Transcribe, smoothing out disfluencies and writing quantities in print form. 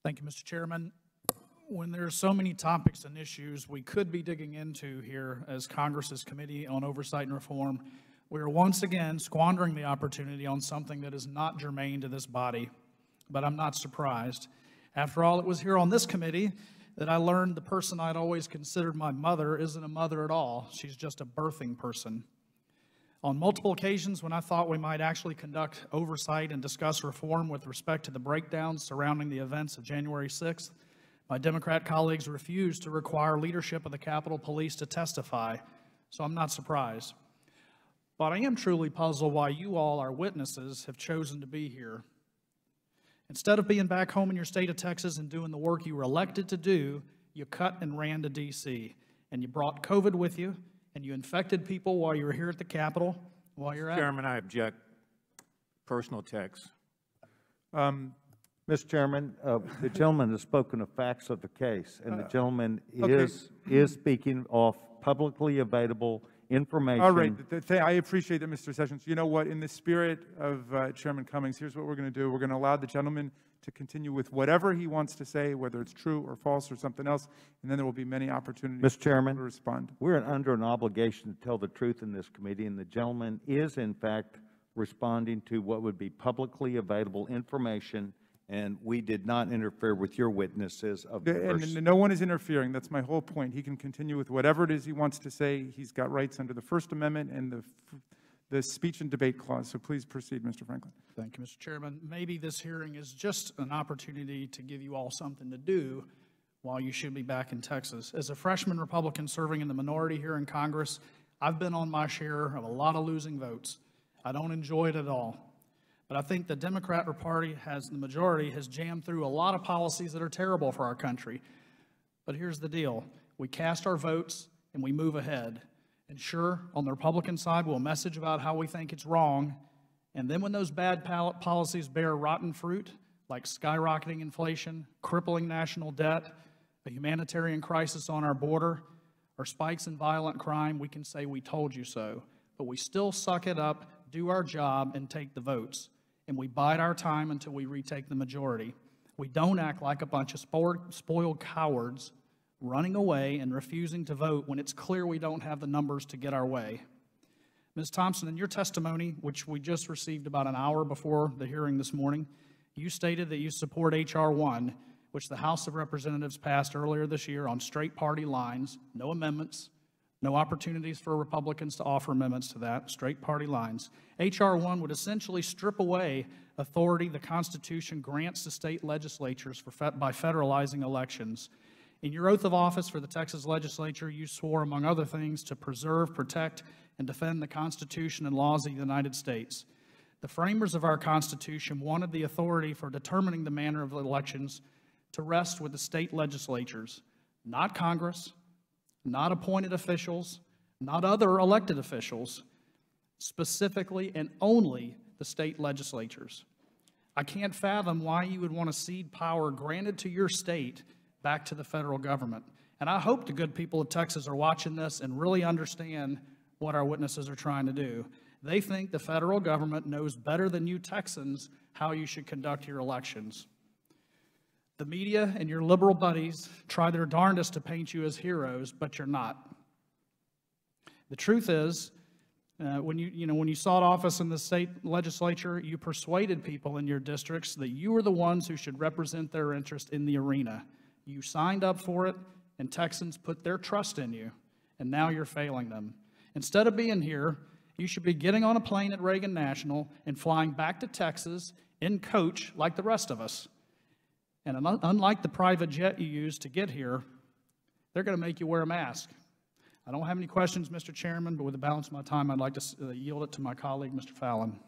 Thank you, Mr. Chairman. When there are so many topics and issues we could be digging into here as Congress's Committee on Oversight and Reform, we are once again squandering the opportunity on something that is not germane to this body. But I'm not surprised. After all, it was here on this committee that I learned the person I'd always considered my mother isn't a mother at all. She's just a birthing person. On multiple occasions when I thought we might actually conduct oversight and discuss reform with respect to the breakdowns surrounding the events of January 6th, my Democrat colleagues refused to require leadership of the Capitol Police to testify, so I'm not surprised. But I am truly puzzled why you all, our witnesses, have chosen to be here. Instead of being back home in your state of Texas and doing the work you were elected to do, you cut and ran to D.C., and you brought COVID with you, and you infected people while you were here at the Capitol, while you're at it. Chairman, I object. Personal text. Mr. Chairman, the gentleman has spoken of facts of the case, and the gentleman is speaking off publicly available information. All right. I appreciate that, Mr. Sessions. You know what? In the spirit of Chairman Cummings, here's what we're going to do. We're going to allow the gentleman to continue with whatever he wants to say, whether it's true or false or something else, and then there will be many opportunities Mr. Chairman, to respond. We're under an obligation to tell the truth in this committee, and the gentleman is, in fact, responding to what would be publicly available information, and we did not interfere with your witnesses of the first. And no one is interfering. That's my whole point. He can continue with whatever it is he wants to say. He's got rights under the First Amendment and the speech and debate clause. So please proceed, Mr. Franklin. Thank you, Mr. Chairman. Maybe this hearing is just an opportunity to give you all something to do while you should be back in Texas. As a freshman Republican serving in the minority here in Congress, I've been on my share of a lot of losing votes. I don't enjoy it at all. But I think the Democrat Party the majority has jammed through a lot of policies that are terrible for our country. But here's the deal. We cast our votes and we move ahead. And sure, on the Republican side, we'll message about how we think it's wrong. And then when those bad policies bear rotten fruit, like skyrocketing inflation, crippling national debt, a humanitarian crisis on our border, or spikes in violent crime, we can say we told you so. But we still suck it up, do our job, and take the votes. And we bide our time until we retake the majority. We don't act like a bunch of spoiled cowards running away and refusing to vote when it's clear we don't have the numbers to get our way. Ms. Thompson, in your testimony, which we just received about an hour before the hearing this morning, you stated that you support H.R. 1, which the House of Representatives passed earlier this year on straight party lines, no amendments, no opportunities for Republicans to offer amendments to that, straight party lines. H.R. 1 would essentially strip away authority the Constitution grants to state legislatures by federalizing elections. In your oath of office for the Texas legislature, you swore, among other things, to preserve, protect, and defend the Constitution and laws of the United States. The framers of our Constitution wanted the authority for determining the manner of elections to rest with the state legislatures, not Congress, not appointed officials, not other elected officials, specifically and only the state legislatures. I can't fathom why you would want to cede power granted to your state back to the federal government. And I hope the good people of Texas are watching this and really understand what our witnesses are trying to do. They think the federal government knows better than you Texans how you should conduct your elections. The media and your liberal buddies try their darndest to paint you as heroes, but you're not. The truth is, when you sought office in the state legislature, you persuaded people in your districts that you were the ones who should represent their interest in the arena. You signed up for it, and Texans put their trust in you, and now you're failing them. Instead of being here, you should be getting on a plane at Reagan National and flying back to Texas in coach like the rest of us. And unlike the private jet you used to get here, they're going to make you wear a mask. I don't have any questions, Mr. Chairman, but with the balance of my time, I'd like to yield it to my colleague, Mr. Fallon.